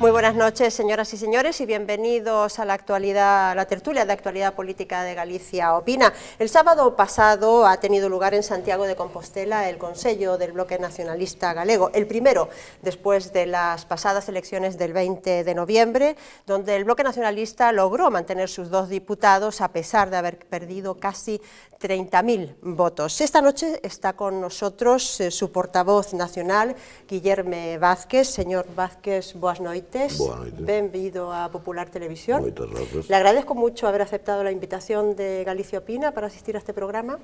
Muy buenas noches, señoras y señores, y bienvenidos a la tertulia de actualidad política de Galicia Opina. El sábado pasado ha tenido lugar en Santiago de Compostela el Consello del Bloque Nacionalista Galego, el primero después de las pasadas elecciones del 20 de noviembre, donde el Bloque Nacionalista logró mantener sus 2 diputados a pesar de haber perdido casi 30.000 votos. Esta noche está con nosotros su portavoz nacional, Guillerme Vázquez. Señor Vázquez, boas noites. Boa noite. Benvido a Popular Televisión. Moitas gracias. Le agradezco mucho haber aceptado la invitación de Galicia Opina para asistir a este programa.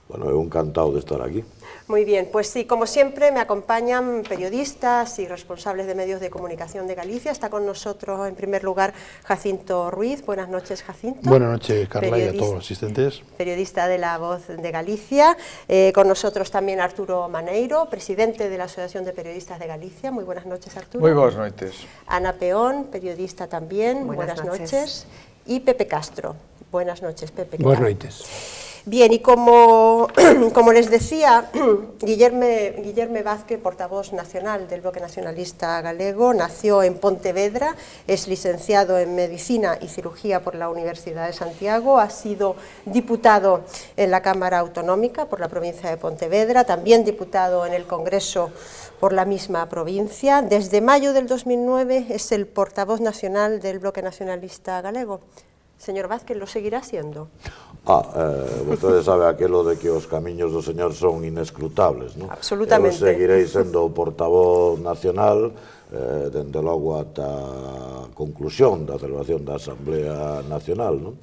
Bueno, eu encantado de estar aquí. Muy bien, pues sí, como siempre me acompañan periodistas y responsables de medios de comunicación de Galicia. Está con nosotros en primer lugar Jacinto Ruiz. Buenas noches, Jacinto. Buenas noches, Carla, y a todos los asistentes. Periodista de La Voz de Galicia. Con nosotros también Arturo Maneiro, presidente de la Asociación de Periodistas de Galicia. Muy buenas noches, Arturo. Muy buenas noches. Ana Peón, periodista también. Buenas noches. Y Pepe Castro. Buenas noches, Pepe. Buenas noches. Bien, y como les decía, Guillerme Vázquez, portavoz nacional del Bloque Nacionalista Galego, nació en Pontevedra, es licenciado en Medicina y Cirugía por la Universidad de Santiago, ha sido diputado en la Cámara Autonómica por la provincia de Pontevedra, también diputado en el Congreso por la misma provincia. Desde mayo del 2009 es el portavoz nacional del Bloque Nacionalista Galego. Señor Vázquez, ¿lo seguirá siendo? Vostede sabe aquilo de que os camiños do señor son inescrutables, non? Absolutamente. Eu seguirei sendo o portavoz nacional, dende logo ata a conclusión da celebración da Asamblea Nacional, non?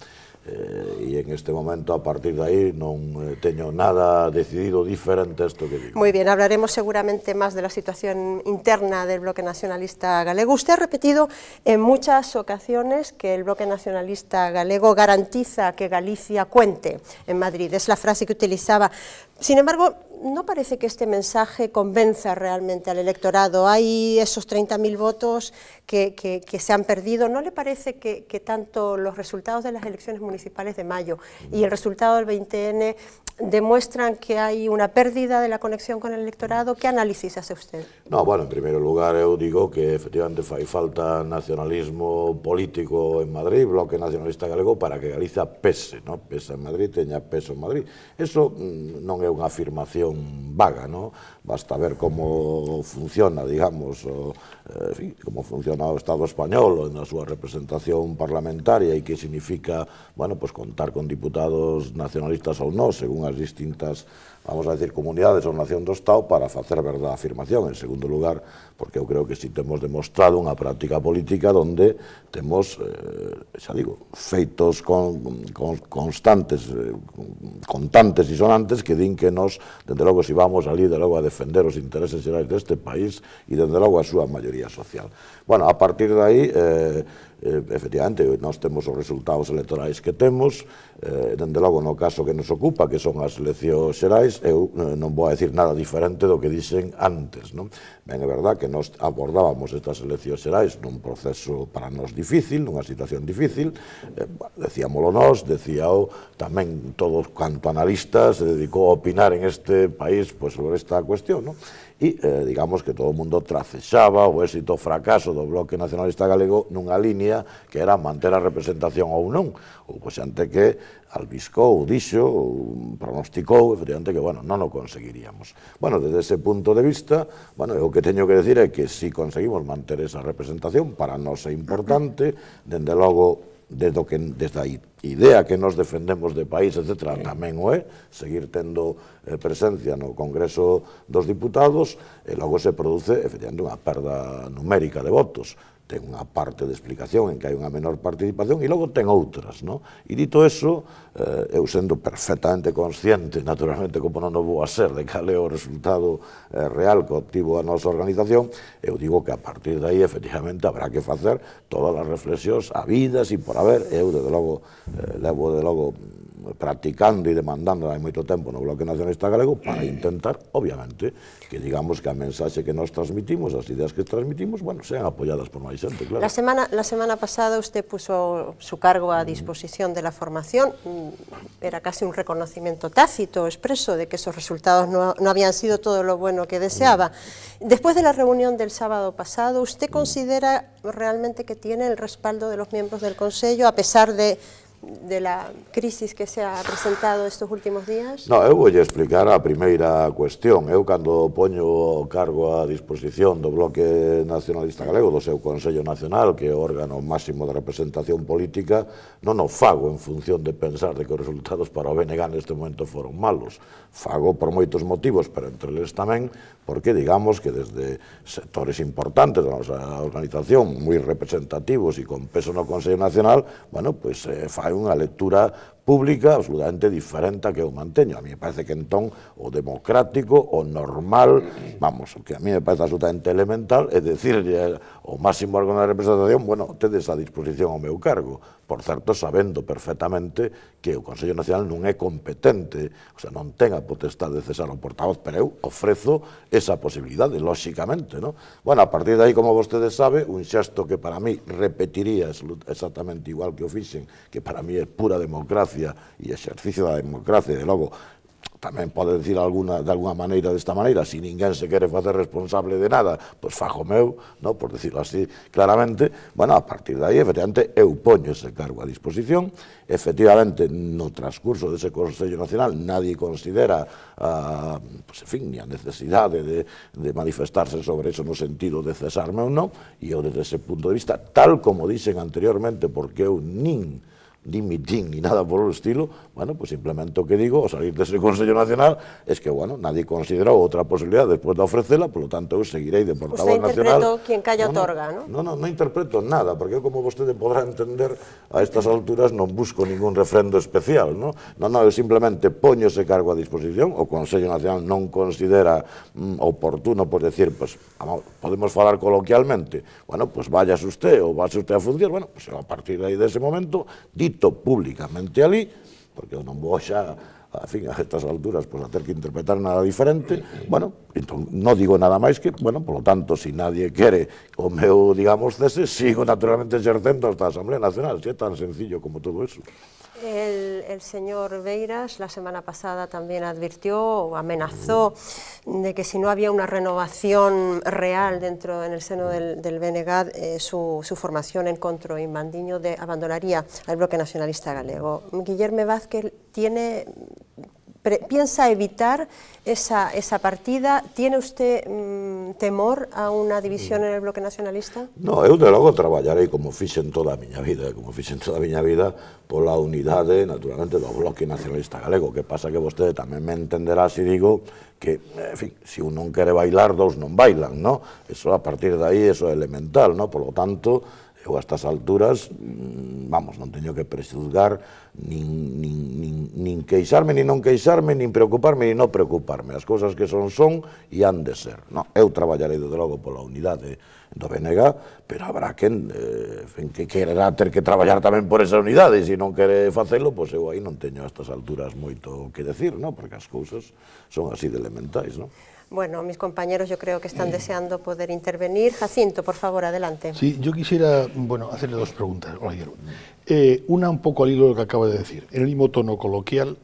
E en este momento, a partir de aí, non teño nada decidido diferente a isto que digo. Muy bien, hablaremos seguramente más de la situación interna del Bloque Nacionalista Galego. Usted ha repetido en muchas ocasiones que el Bloque Nacionalista Galego garantiza que Galicia cuente en Madrid. Es la frase que utilizaba. Sin embargo, no parece que este mensaje convenza realmente al electorado. Hay esos 30.000 votos que se han perdido. ¿No le parece que tanto los resultados de las elecciones municipales de mayo y el resultado del 20N demuestran que hay una pérdida de la conexión con el electorado? ¿Qué análisis hace usted? No, bueno, en primeiro lugar eu digo que efectivamente fai falta nacionalismo político en Madrid, Bloque Nacionalista Galego, para que Galicia pese, ¿no? Pesa en Madrid, teña peso en Madrid. Eso non é unha afirmación vaga, ¿no? Basta ver como funciona, digamos, como funciona o Estado español na súa representación parlamentaria e que significa, bueno, pues contar con diputados nacionalistas ou non, según as distintas, vamos a decir, comunidades ou nación do Estado para facer verdade a afirmación. En segundo lugar, porque eu creo que si temos demostrado unha práctica política onde temos, xa digo, feitos constantes, contantes e sonantes que din que nos, dende logo, si vamos ali, de logo, a defender os intereses xerais deste país e, dende logo, a súa maioría social. Bueno, a partir de aí, efectivamente, nós temos os resultados electorais que temos, dende logo no caso que nos ocupa, que son as eleccións xerais, eu non vou a decir nada diferente do que dixen antes, non? Ben, é verdad que nos abordábamos estas eleccións xerais nun proceso para nós difícil, nunha situación difícil, decíamolo nós, decíao tamén todos canto analistas se dedicou a opinar en este país sobre esta cuestión, non? E, digamos, que todo o mundo tracexaba o éxito ou fracaso do Bloque Nacionalista Galego nunha línea que era manter a representación ou non. Houve xente que albiscou, dixo, pronosticou, efectivamente, que, bueno, non o conseguiríamos. Bueno, desde ese punto de vista, bueno, o que teño que decir é que si conseguimos manter esa representación, para nós é importante, dende logo, desde a idea que nos defendemos de país, etc., tamén o é, seguir tendo presencia no Congreso dos Diputados, e logo se produce, efectivamente, unha perda numérica de votos. Ten unha parte de explicación en que hai unha menor participación e logo ten outras, non? E dito eso, eu sendo perfectamente consciente, naturalmente, como non o vou a ser, de cal é o resultado real que obtivo a nosa organización, eu digo que a partir de aí, efectivamente, habrá que facer todas as reflexións habidas e por haber. Eu, desde logo, levo, practicando e demandando hai moito tempo no Bloque Nacionalista Galego para intentar, obviamente, que digamos que a mensaxe que nos transmitimos, as ideas que transmitimos, bueno, sean apoyadas por máis xente, claro. La semana pasada usted puso su cargo a disposición de la formación, era casi un reconocimiento tácito, expreso, de que esos resultados no habían sido todo lo bueno que deseaba. Después de la reunión del sábado pasado, ¿usted considera realmente que tiene el respaldo de los miembros del Consello, a pesar de la crisis que se ha presentado estos últimos días? No, eu vou explicar a primeira cuestión. Eu, cando poño o cargo a disposición do Bloque Nacionalista Galego, do seu Consello Nacional, que é o órgano máximo de representación política, non o fago en función de pensar de que os resultados para o BNG neste momento foron malos. Fago por moitos motivos, pero entre eles tamén porque digamos que desde sectores importantes da nosa organización, moi representativos e con peso no Consello Nacional, bueno, pois fai unha lectura pública absolutamente diferente a que eu manteño. A mí me parece que entón o democrático, o normal, vamos, o que a mí me parece absolutamente elemental, é dicirlle ao máximo órgano de representación, bueno, tedes a disposición ao meu cargo, por certo, sabendo perfectamente que o Consello Nacional non é competente, o sea, non ten a potestade de cesar o portavoz, pero eu ofrezo esa posibilidade, lóxicamente, non? Bueno, a partir de aí, como vostedes sabe, un xesto que para mí repetiría exactamente igual que o fixen, que para mí é pura democracia e exercicio da democracia, e logo tamén pode decir de alguna maneira desta maneira, se ninguén se quere facer responsable de nada, pois fajo meu, no, por decirlo así claramente. Bueno, a partir de aí, efectivamente, eu poño ese cargo a disposición. Efectivamente, no transcurso dese Consello Nacional, nadie considera, pues, en fin, ni a necesidade de manifestarse sobre eso no sentido de cesarme ou non, e eu, desde ese punto de vista, tal como dixen anteriormente, porque eu nin dimitín ni nada por el estilo, bueno, pues simplemente o que digo, ao salir dese Consello Nacional, es que, bueno, nadie considerou outra posibilidad despois de ofrecela, por lo tanto, eu seguirei de portavoz nacional. Usted interpretou quien calla otorga, ¿no? Non interpreto nada, porque eu, como vostede podrá entender, a estas alturas non busco ningún refrendo especial, non? Eu simplemente poño ese cargo a disposición, o Consello Nacional non considera oportuno, por decir, pues, podemos falar coloquialmente, bueno, pues vayas usted, ou vayas usted a funcionar, bueno, pues a partir de aí dese momento, dito públicamente ali, porque eu non vou xa, en fin, a estas alturas, pues a ter que interpretar nada diferente, bueno, entón, non digo nada máis que, bueno, por lo tanto, si nadie quere o meu, digamos, cese, sigo naturalmente exercendo hasta a Asamblea Nacional, si é tan sencillo como todo eso. El señor Beiras la semana pasada también advirtió o amenazó de que si no había una renovación real en el seno del BNG, su formación en Contró y Mandiño abandonaría al Bloque Nacionalista Galego. Guillerme Vázquez piensa evitar esa partida. ¿Tiene usted temor a unha división en el Bloque Nacionalista? No, eu de logo traballarei como fixen toda a miña vida, pola unidade, naturalmente, do Bloque Nacionalista Galego. Que pasa que vostede tamén me entenderá se digo que, en fin, se un non quere bailar, dous non bailan, no? Eso, a partir de aí, eso é elemental, no? Por lo tanto, eu a estas alturas, vamos, non teño que prejuzgar nin queixarme, nin non queixarme, nin preocuparme, nin non preocuparme. As cousas que son e han de ser. Eu traballarei, desde logo, pola unidade do BNG, pero habrá quen quererá ter que traballar tamén por esa unidade, e se non quere facelo, pois eu aí non teño a estas alturas moito que decir, porque as cousas son así de elementais, non? Bueno, mis compañeros yo creo que están deseando poder intervenir. Jacinto, por favor, adelante. Sí, yo quisiera, hacerle dos preguntas. Una un poco al hilo de lo que acaba de decir. En el mismo tono coloquial,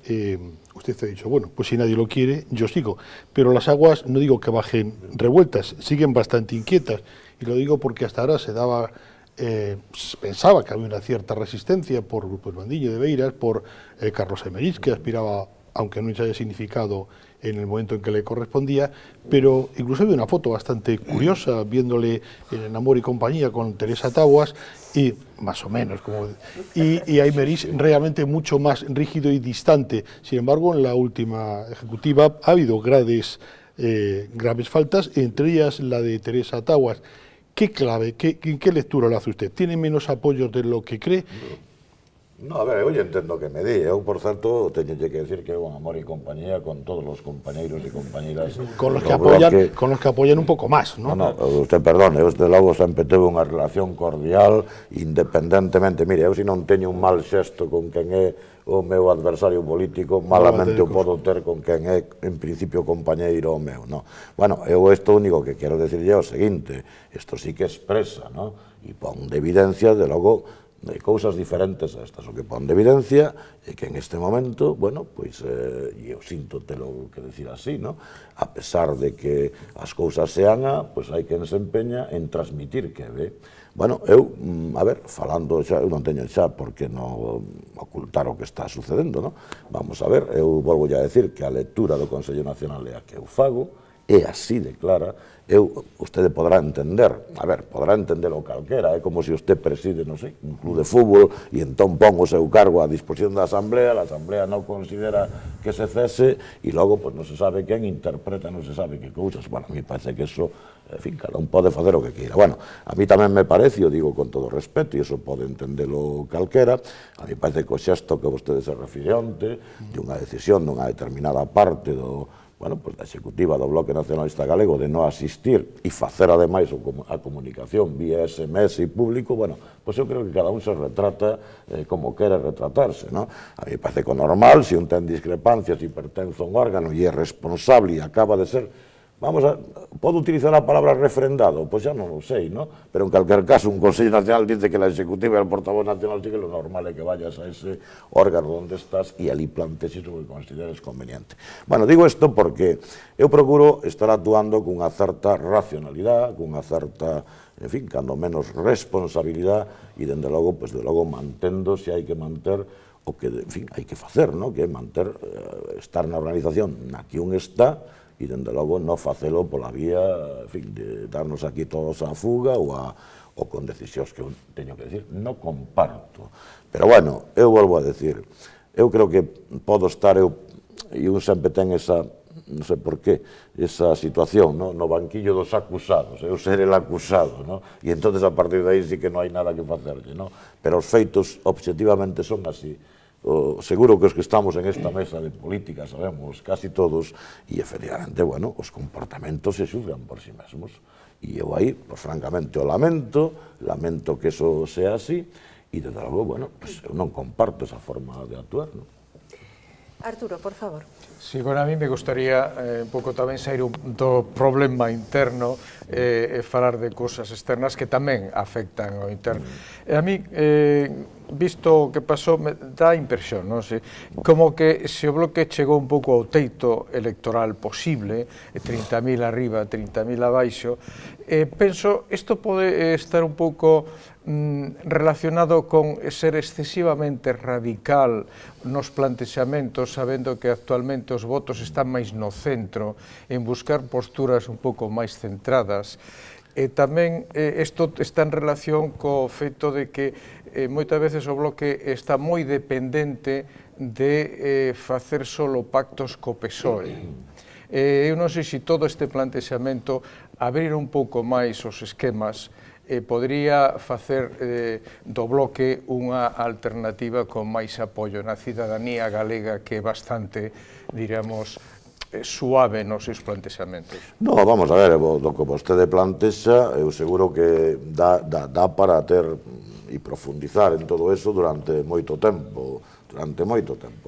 usted ha dicho, bueno, pues si nadie lo quiere, yo sigo. Pero las aguas, no digo que bajen revueltas, siguen bastante inquietas. Y lo digo porque hasta ahora se daba, pensaba que había una cierta resistencia por Grupo Mandiño de Beiras, por Carlos Emerich, que aspiraba, aunque no se haya significado en el momento en que le correspondía, pero incluso había una foto bastante curiosa, viéndole en Amor y Compañía con Teresa Taguas, y más o menos, y Aymerich realmente mucho más rígido y distante. Sin embargo, en la última ejecutiva ha habido graves faltas, entre ellas la de Teresa Taguas. ¿Qué clave, qué lectura lo hace usted? ¿Tiene menos apoyos de lo que cree? No, a ver, eu entendo que me di. Eu, por certo, teño que decir que é un amor e compañía con todos os compañeiros e compañeiras con los que apoyan un pouco máis, ¿no? No, usted perdone, eu desde logo sempre teve unha relación cordial, independentemente, mire, eu se non teño un mal xesto con quen é o meu adversario político, malamente o podo ter con quen é, en principio, compañeiro o meu, no. Bueno, eu isto único que quero decirlle é o seguinte, isto sí que expresa, no? E pon de evidencia, de logo, de cousas diferentes a estas. O que pon de evidencia é que en este momento, bueno, pois, e eu sinto telo que decir así, no? A pesar de que as cousas se hagan, pois hai quen se empeña en transmitir que ve. Bueno, eu, a ver, falando xa, eu non teño xa por que non ocultar o que está sucedendo, no? Vamos a ver, eu volvo a decir que a lectura do Consello Nacional é a que eu fago, é así de clara, usted podrá entender, a ver, podrá entender o calquera, é como se usted preside, non sei, un club de fútbol e entón pon o seu cargo a disposición da Asamblea, a Asamblea non considera que se cese e logo pues, non se sabe quen interpreta, non se sabe que cousas. Bueno, a mí parece que eso, en fin, cada un pode facer o que queira. Bueno, a mí tamén me parece, o digo con todo respeto, e iso pode entendelo calquera, a mí parece que o xesto que vostede se refire onte, de unha decisión dunha determinada parte do bueno, pues da Executiva do Bloque Nacionalista Galego de non asistir e facer ademais a comunicación vía SMS e público, bueno, pues eu creo que cada un se retrata como quere retratarse, ¿no? A mí me parece que o normal, se un ten discrepancias e pertence a un órgano e é responsable e acaba de ser, vamos a, podo utilizar a palabra refrendado, pois xa non o sei, ¿no? Pero en calquer caso un Consello Nacional dice que la Executiva e el portavoz nacional sí que lo normal é que vayas a ese órgano onde estás e ali plantes iso que consideres conveniente. Bueno, digo isto porque eu procuro estar actuando cunha certa racionalidade, cunha certa, en fin, cando menos responsabilidade e, dende logo, pues, de logo mantendo se hai que manter o que, en fin, hai que facer, ¿no? Que é manter, estar na organización na que un está e, dende logo, non facelo pola vía, en fin, de darnos aquí todos a fuga ou con decisións que eu teño que decir, non comparto. Pero, bueno, eu volvo a decir, eu creo que podo estar, e un sempre ten esa, non sei por qué, esa situación, no banquillo dos acusados, eu ser el acusado, e entonces a partir de aí sí que non hai nada que facerlle, pero os feitos objetivamente son así. Seguro que os que estamos en esta mesa de política sabemos casi todos e efectivamente, bueno, os comportamentos se xulgan por si mesmos e eu aí, pues francamente o lamento que eso sea así e desde logo, bueno, pues eu non comparto esa forma de actuar, ¿no? Arturo, por favor. Sí, bueno, a mí me gustaría un pouco tamén sair do problema interno e falar de cousas externas que tamén afectan ao interno. E a mí, visto o que pasou, me dá impresión, non sei, como que se o Bloque chegou un pouco ao teito electoral posible, 30.000 arriba, 30.000 abaixo, penso, isto pode estar un pouco relacionado con ser excesivamente radical nos plantexamentos, sabendo que actualmente os votos están máis no centro, en buscar posturas un pouco máis centradas. E tamén isto está en relación co feito de que moitas veces o Bloque está moi dependente de facer solo pactos co PSOE. Eu non sei se todo este plantexamento abrir un pouco máis os esquemas podría facer do Bloque unha alternativa con máis apoio na cidadanía galega que é bastante, diríamos, suave nos seus plantexamentos. No, vamos a ver, do que vostede plantexa, eu seguro que dá para ter e profundizar en todo eso durante moito tempo,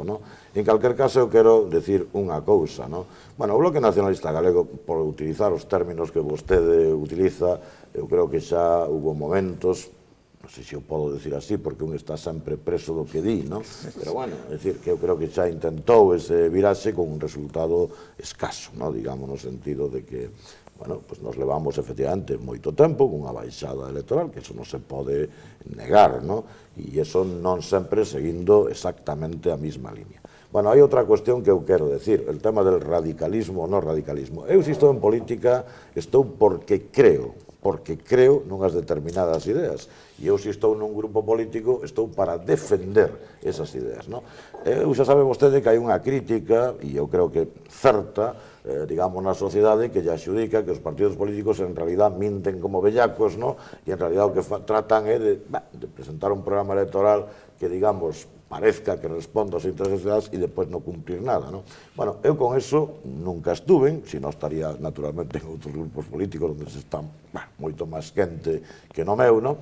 no? En calquer caso, eu quero decir unha cousa, no? Bueno, o Bloque Nacionalista Galego, por utilizar os términos que vostede utiliza, eu creo que xa hubo momentos, non sei se eu podo decir así, porque un está sempre preso do que di, no? Pero, bueno, é dicir, que eu creo que xa intentou ese viraxe con un resultado escaso, no? Digamos, no sentido de que, bueno, pues nos levamos efectivamente moito tempo cunha baixada electoral, que eso non se pode negar, no? E eso non sempre seguindo exactamente a mesma línea. Bueno, hai outra cuestión que eu quero decir, el tema del radicalismo ou non radicalismo. Eu, se estou en política, estou porque creo porque creo nunhas determinadas ideas. E eu, se estou nun grupo político, estou para defender esas ideas, non? Eu xa sabe vostede que hai unha crítica, e eu creo que certa, digamos, na sociedade que lle axudica que os partidos políticos en realidad minten como bellacos, non? E en realidad o que tratan é de presentar un programa electoral que, digamos, parezca que responda aos intereses sociais e depois non cumplir nada, non? Bueno, eu con eso nunca estuve, se non estaría naturalmente en outros grupos políticos onde se están moito máis quente que no meu, non?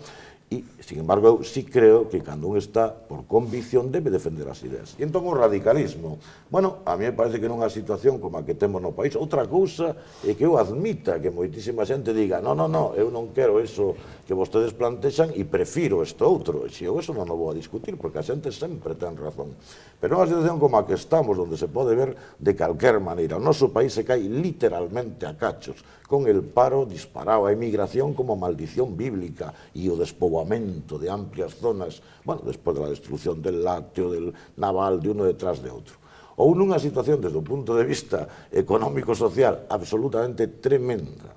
E, sin embargo, eu sí creo que cando un está por convicción debe defender as ideas. E entón o radicalismo, bueno, a mí me parece que nunha situación como a que temos no país, outra cousa é que eu admita que moitísima xente diga no, eu non quero eso que vostedes plantexan e prefiro isto outro. E eu eso non o vou a discutir, porque a xente sempre ten razón. Pero nunha situación como a que estamos, onde se pode ver de calquer maneira, o noso país se cae literalmente a cachos, con el paro disparado, a emigración como maldición bíblica e o despoboamento de amplias zonas, bueno, despois da destrucción del lácteo, del naval, de uno detrás de outro. Ou nunha situación, desde o punto de vista económico-social, absolutamente tremenda,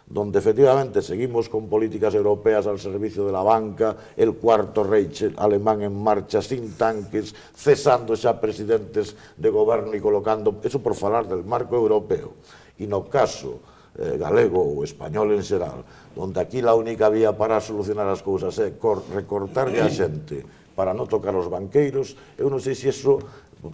donde efectivamente seguimos con políticas europeas al servicio de la banca, el cuarto Reich alemán en marcha, sin tanques, cesando xa presidentes de goberno e colocando, eso por falar del marco europeo. E no caso galego ou español en xeral, onde aquí a única vía para solucionar as cousas é recortarlle a xente para non tocar os banqueiros, eu non sei se iso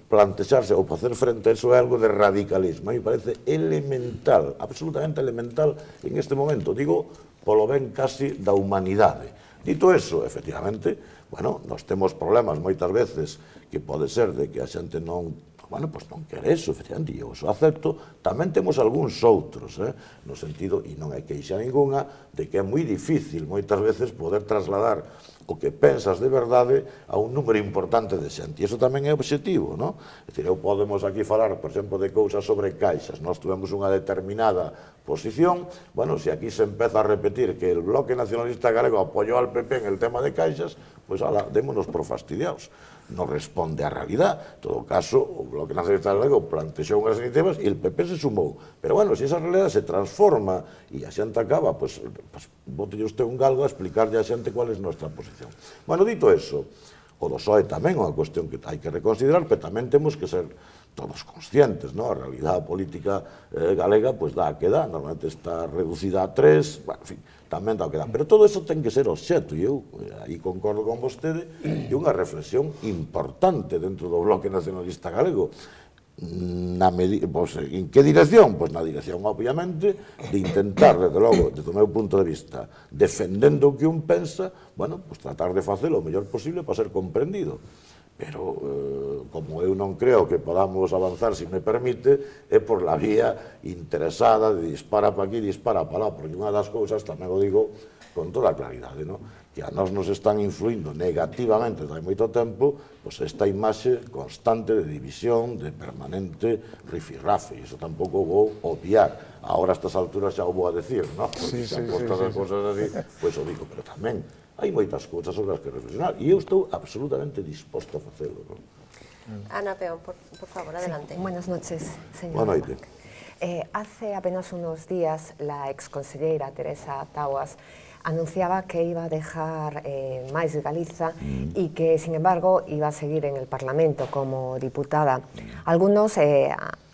plantexarse ou facer frente a iso é algo de radicalismo. A mí me parece elemental, absolutamente elemental en este momento, digo, polo ben casi da humanidade. Dito eso, efectivamente, bueno, nós temos problemas moitas veces que pode ser de que a xente non bueno, pois non quere eso, efectivamente, e eu eso acepto. Tamén temos algúns outros, no sentido, e non hai queixa ninguna, de que é moi difícil moitas veces poder trasladar o que pensas de verdade a un número importante de xente. E iso tamén é objetivo, non? É dicir, eu podemos aquí falar, por exemplo, de cousas sobre caixas. Nós tuvemos unha determinada posición, bueno, se aquí se empeza a repetir que el Bloque Nacionalista Galego apoyou al PP en el tema de caixas, pois, ala, démonos por fastidiados. Non responde á realidad. En todo caso, o Bloque Nacionalista Galego plantexou unhas iniciativas e el PP se sumou. Pero, bueno, se esa realidad se transforma e a xente acaba, pois botelle usted un galgo a explicarlle a xente cual é nuestra posición. Bueno, dito eso, o do PSOE tamén é unha cuestión que hai que reconsiderar, pero tamén temos que ser todos conscientes, non? A realidade política galega, pois dá a que dá, normalmente está reducida a 3, bueno, en fin, tamén dá o que dá. Pero todo eso ten que ser obxecto, e eu aí concordo con vostede, e unha reflexión importante dentro do Bloque Nacionalista Galego. En que dirección? Pois na dirección, obviamente, de intentar, desde logo, desde o meu punto de vista, defendendo o que un pensa, bueno, pois tratar de facelo o mellor posible para ser comprendido. Pero, como eu non creo que podamos avanzar, se me permite, é por la vía interesada de dispara para aquí, dispara para lá, porque unha das cousas, tamén o digo con toda claridade, non? Que a nós nos están influindo negativamente desde hai moito tempo, pois esta imaxe constante de división, de permanente rifirrafe, e iso tampouco vou obviar. Ahora a estas alturas xa o vou a decir, non? Porque se apostas as cousas así, pois o digo, pero tamén hai moitas cousas sobre as que reflexionar e eu estou absolutamente disposto a facelo. Ana Peón, por favor, adelante. Sí, buenas noches, señor. Buenas noches. Hace apenas unos días la exconsellera Teresa Taboas anunciaba que iba a dejar Máis Galiza y que, sin embargo, iba a seguir en el Parlamento como diputada. Algunos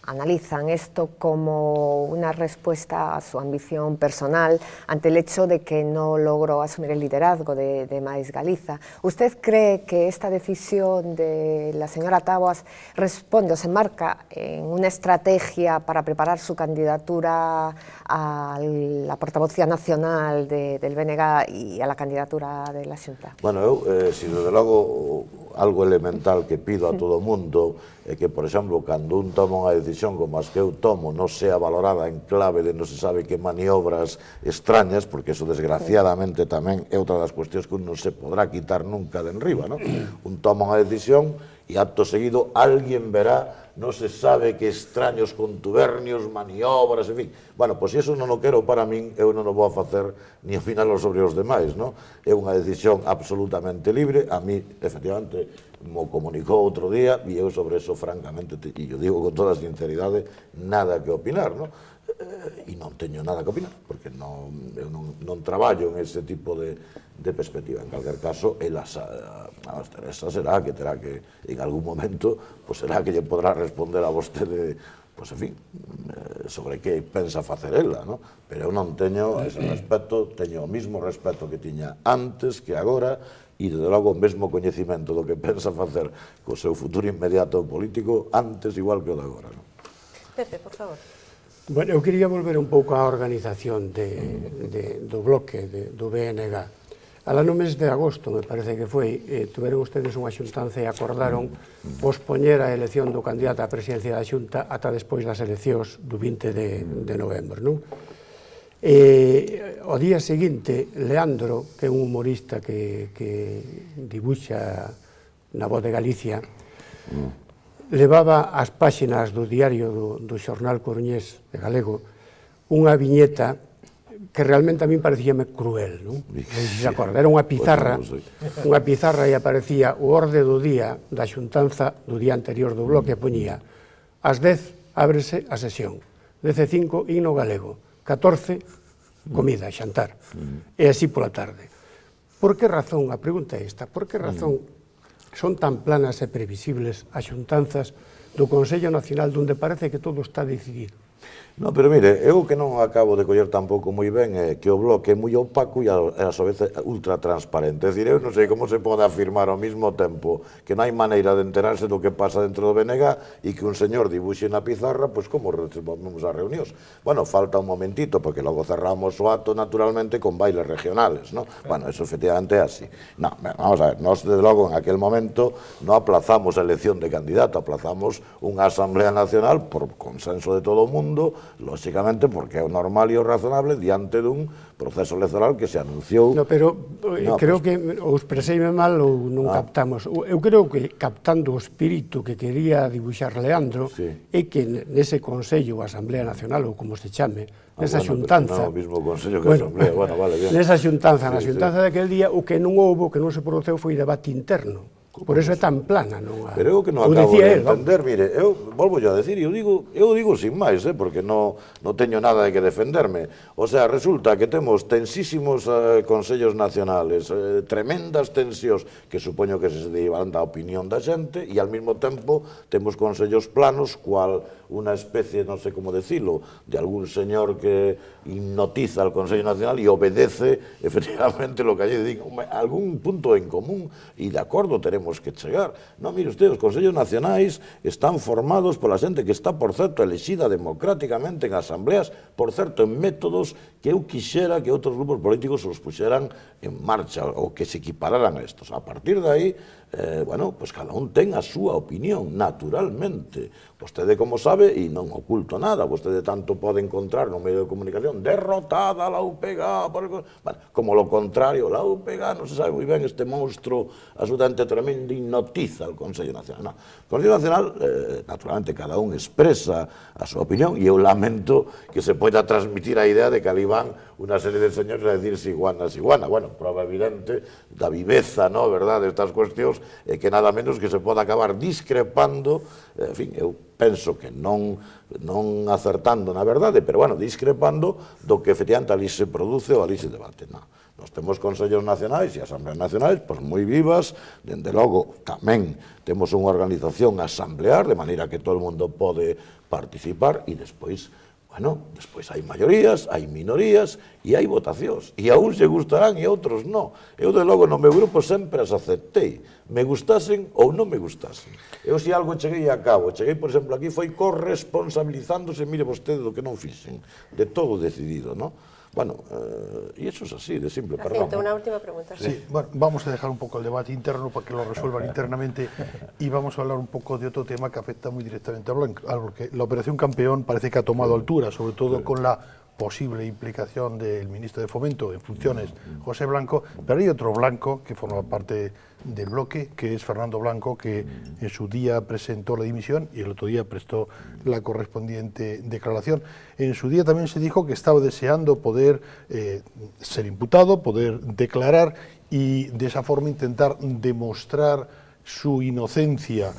analizan esto como una respuesta a su ambición personal ante el hecho de que no logró asumir el liderazgo de Máis Galiza. ¿Usted cree que esta decisión de la señora Taboas responde o se marca en una estrategia para preparar su candidatura a la portavocía nacional del BNG y a la candidatura de la Xunta? Bueno, eu, si desde logo, algo elemental que pido a todo o mundo é que, por exemplo, cando un toma unha decisión como as que eu tomo non sea valorada en clave de non se sabe que maniobras extrañas, porque eso desgraciadamente tamén é outra das cuestións que un non se podrá quitar nunca de enriba, non? Un toma unha decisión e acto seguido alguén verá non se sabe que extraños contubernios, maniobras, en fin. Bueno, pois iso non o quero para min, eu non o vou a facer ni ao final sobre os demais, non? É unha decisión absolutamente libre, a mí, efectivamente, mo comunicou outro día, e eu sobre eso, francamente, e eu digo con toda sinceridade, nada que opinar, non? e non teño nada que opinar, porque eu non traballo en ese tipo de perspectiva. En calquer caso, Teresa será que terá que, en algún momento, será que lle podrá responder a vostede, en fin, sobre que pensa facer ela, pero eu non teño ese respeto, teño o mismo respeto que tiña antes que agora, e, desde logo, o mesmo coñecimento do que pensa facer co seu futuro inmediato político antes igual que o de agora. Pepe, por favor. Bueno, eu quería volver un pouco á organización do bloque, do BNG. Alá no mes de agosto, me parece que foi, tuveron ustedes unha xuntanza e acordaron pospoñer a elección do candidato á presidencia da Xunta ata despois das eleccións do 20 de novembro, non? O día seguinte, Leandro, que é un humorista que dibuxa na Voz de Galicia, levaba ás páxinas do diario do xornal coruñés de galego unha viñeta que realmente a min parecíame cruel, non? Se acorda, era unha pizarra e aparecía o orde do día da xuntanza do día anterior do bloque, poñía ás 10 ábrese a sesión, 10:05 himno galego, 14 comida, xantar, e así pola tarde. Por que razón, a pregunta é esta, por que razón son tan planas e previsibles as xuntanzas do Consello Nacional onde parece que todo está decidido? No, pero mire, eu que non acabo de coller tampouco moi ben é que o bloque é moi opaco e a súa vez ultra transparente. É dicir, eu non sei como se pode afirmar ao mesmo tempo que non hai maneira de enterarse do que pasa dentro do BNG e que un señor dibuxe na pizarra, pois como vamos a reunións. Bueno, falta un momentito, porque logo cerramos o acto naturalmente con bailes regionales, non? Bueno, eso efectivamente é así. Non, vamos a ver, nós desde logo en aquel momento non aplazamos a elección de candidato, aplazamos unha Asamblea Nacional por consenso de todo o mundo, lóxicamente, porque é o normal e o razonable diante dun proceso electoral que se anunciou... No, pero creo que ou expreseime mal ou non captamos. Eu creo que captando o espírito que quería dibuixar Leandro é que nese Consello, Asamblea Nacional, ou como se chame, nesa xuntanza... Non, o mismo Consello que a Asamblea, bueno, vale, bien. Nesa xuntanza, na xuntanza daquel día, o que non houbo, que non se produceu, foi debate interno. Por eso é tan plana, non? Pero eu que non acabo de entender, mire, eu volvo a decir, eu digo sin máis, porque non teño nada de que defenderme. O sea, resulta que temos tensísimos consellos nacionales, tremendas tensións que supoño que se derivan da opinión da xente, e ao mesmo tempo temos consellos planos, cual unha especie, non sei como decirlo, de algún señor que hipnotiza al Consello Nacional e obedece efectivamente lo que allí digo, algún punto en común, e de acordo teremos que chegar. Non, mire usted, os Consellos Nacionais están formados pola xente que está, por certo, elexida democráticamente en asambleas, por certo, en métodos que eu quixera que outros grupos políticos os puxeran en marcha, ou que se equipararan a estos. A partir de aí, bueno, pues cada un ten a súa opinión, naturalmente. Vostede, como sabe, e non oculto nada, vostede tanto pode encontrar no medio de comunicación derrotada la UPG, bueno, como lo contrario, la UPG, non se sabe moi ben, este monstruo absolutamente tremendo hipnotiza al Consello Nacional. No, o Consello Nacional, naturalmente, cada un expresa a súa opinión, e eu lamento que se poida transmitir a idea de que ali van unha serie de señores a decir siguana. Bueno, prova evidente da viveza, ¿no?, verdad, destas cuestións, que nada menos que se pode acabar discrepando, en fin, eu penso que non acertando na verdade, pero, bueno, discrepando do que efectivamente ali se produce ou ali se debate. Nos temos consellos nacionais e asambleas nacionais, pois moi vivas, dende logo tamén temos unha organización asamblear, de maneira que todo o mundo pode participar, e despois, bueno, despois hai maiorías, hai minorías e hai votacións. E a uns lle gustarán e a outros non. Eu, de logo, no meu grupo sempre as aceptei. Me gustasen ou non me gustasen. Eu, se algo cheguei a cabo, por exemplo, aquí foi corresponsabilizándose, mire vostede, do que non fixen. De todo decidido, non? Bueno, y eso es así, de simple, perdón. Una última pregunta. Sí, bueno, vamos a dejar un poco el debate interno para que lo resuelvan internamente y vamos a hablar un poco de otro tema que afecta muy directamente a Blanco. La Operación Campeón parece que ha tomado altura, sobre todo con la posible implicación del ministro de Fomento en funciones, José Blanco, pero hay otro Blanco que forma parte del bloque, que es Fernando Blanco, que en su día presentó la dimisión y el otro día prestó la correspondiente declaración. En su día también se dijo que estaba deseando poder ser imputado, poder declarar y de esa forma intentar demostrar su inocencia.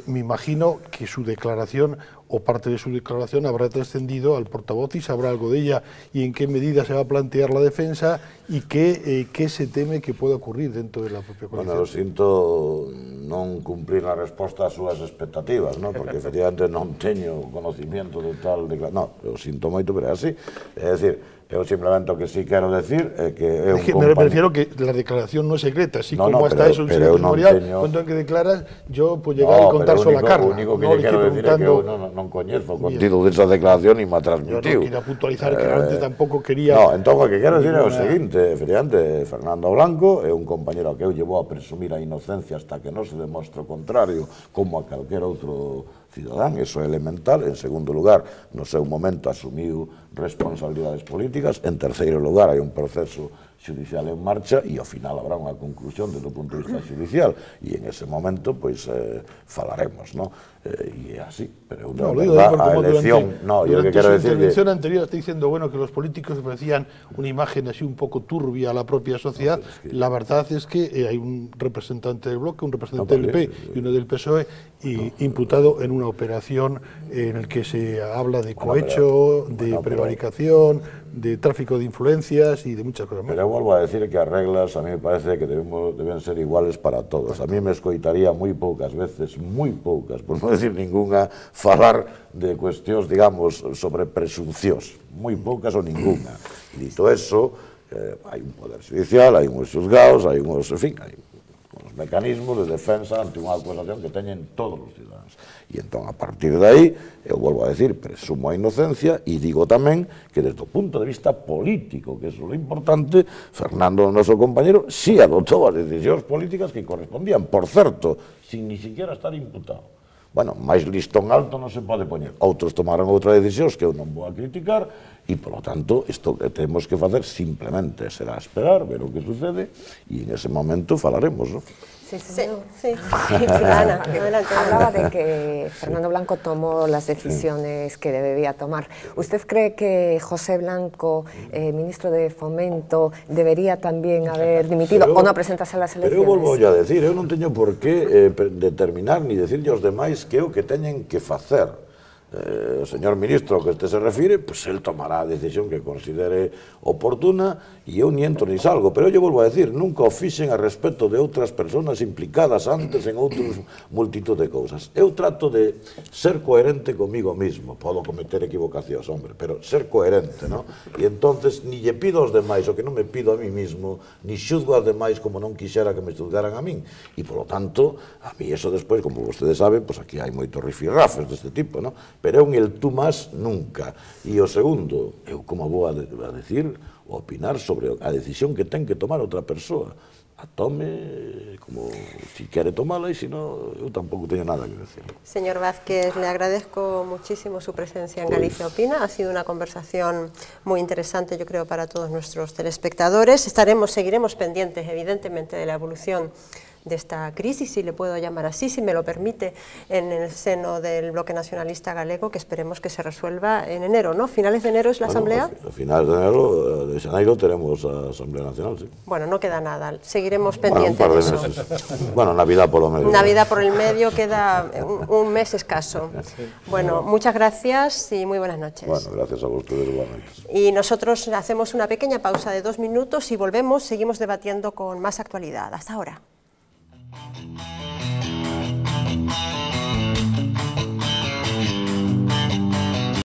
Me imagino que su declaración o parte de su declaración habrá trascendido al portavoz y sabrá algo de ella y en qué medida se va a plantear la defensa y qué se teme que pueda ocurrir dentro de la propia coalición. Bueno, eu sinto non cumplir a resposta ás súas expectativas, ¿no? Porque efectivamente non teño conocimiento de tal declaración. No, eu sinto moito, pero é así. É dicir, eu simplemente o que sí quero decir é que é un compañero... Me refiero que la declaración no es secreta, así como hasta eso un secreto memorial, cuando en que declaras, yo puedo llegar a contar solo a Carla. O único que lle quero decir é que eu non coñezo o contido desa declaración e me a transmitiu. Yo non quería puntualizar que antes tampouco quería... No, entón o que quero decir é o seguinte, efectivamente, Fernando Blanco é un compañero que eu llevo a presumir a inocencia hasta que non se demostre o contrario, como a calquer outro cidadán, eso é elemental. En segundo lugar, no seu momento asumiu responsabilidades políticas. En terceiro lugar, hai un proceso judicial en marcha e ao final habrá unha conclusión desde o punto de vista judicial e en ese momento pois falaremos, ¿no? E é así, pero no, a elección... Durante su intervención anterior está diciendo, bueno, que los políticos ofrecían una imagen así un poco turbia a la propia sociedad. La verdad es que hay un representante del bloque, un representante del PP y uno del PSOE imputado en una operación en el que se habla de cohecho, de prevaricación, de tráfico de influencias y de muchas cosas más. Pero vuelvo a decir que as reglas a mí me parece que deben ser iguales para todos. A mí me escoitaría moi poucas veces, moi poucas, por non decir ninguna, falar de cuestións, digamos, sobre presuncións. Moi poucas ou ninguna. E dito eso, hai un poder judicial, hai uns xuzgados, hai uns, en fin, hai uns mecanismos de defensa ante unha acusación que teñen todos os ciudadanos. E entón, a partir de aí, eu volvo a decir, presumo a inocencia e digo tamén que desde o punto de vista político, que é o importante, Fernando, o noso compañero, sí adoptou as decisións políticas que correspondían, por certo, sin ni siquiera estar imputado. Bueno, máis listón alto non se pode poñer. Outros tomaron outras decisións que eu non vou a criticar e, polo tanto, isto que temos que facer simplemente será esperar, ver o que sucede e en ese momento falaremos, non? Sí. Ana, adelante. Hablaba de que Fernando Blanco tomó las decisiones que debía tomar. ¿Usted cree que José Blanco, ministro de Fomento, debería también haber dimitido o no presentarse a las elecciones? Pero eu volvo a decir, eu non teño por que determinar ni decirlle aos demais que é o que teñen que facer. O señor ministro ao que este se refire, pois el tomará a decisión que considere oportuna e eu ni entro ni salgo, pero eu volvo a decir, nunca o fixen a respecto de outras persoas implicadas antes en outros multitud de cousas. Eu trato de ser coherente comigo mismo, podo cometer equivocacións, hombre, pero ser coherente, non? E entonces ni lle pido aos demais o que non me pido a mí mismo, ni xuzgo aos demais como non quixera que me xuzgaran a min, e polo tanto, a mí eso despois, como vostedes saben, pois aquí hai moitos rifirrafes deste tipo, non? Pero é un el tú más nunca. E o segundo, eu como vou a decir, opinar sobre a decisión que ten que tomar outra persoa. A tome como si quere tomala e si no, eu tampouco teño nada que decir. Señor Vázquez, le agradezco muchísimo su presencia en Galicia Opina. Ha sido una conversación muy interesante, yo creo, para todos nuestros telespectadores. Seguiremos pendientes, evidentemente, de la evolución de esta crisis, si le puedo llamar así, si me lo permite, en el seno del Bloque Nacionalista Galego, que esperemos que se resuelva en enero, ¿no? ¿Finales de enero es la Asamblea? A finales de xaneiro tenemos a Asamblea Nacional, sí. Bueno, no queda nada, seguiremos pendientes de eso. Bueno, Navidad por lo medio. Navidad por el medio, queda un mes escaso. Bueno, muchas gracias y muy buenas noches. Bueno, gracias a ustedes, buenas noches. Y nosotros hacemos una pequeña pausa de 2 minutos y volvemos, seguimos debatiendo con más actualidad. Hasta ahora.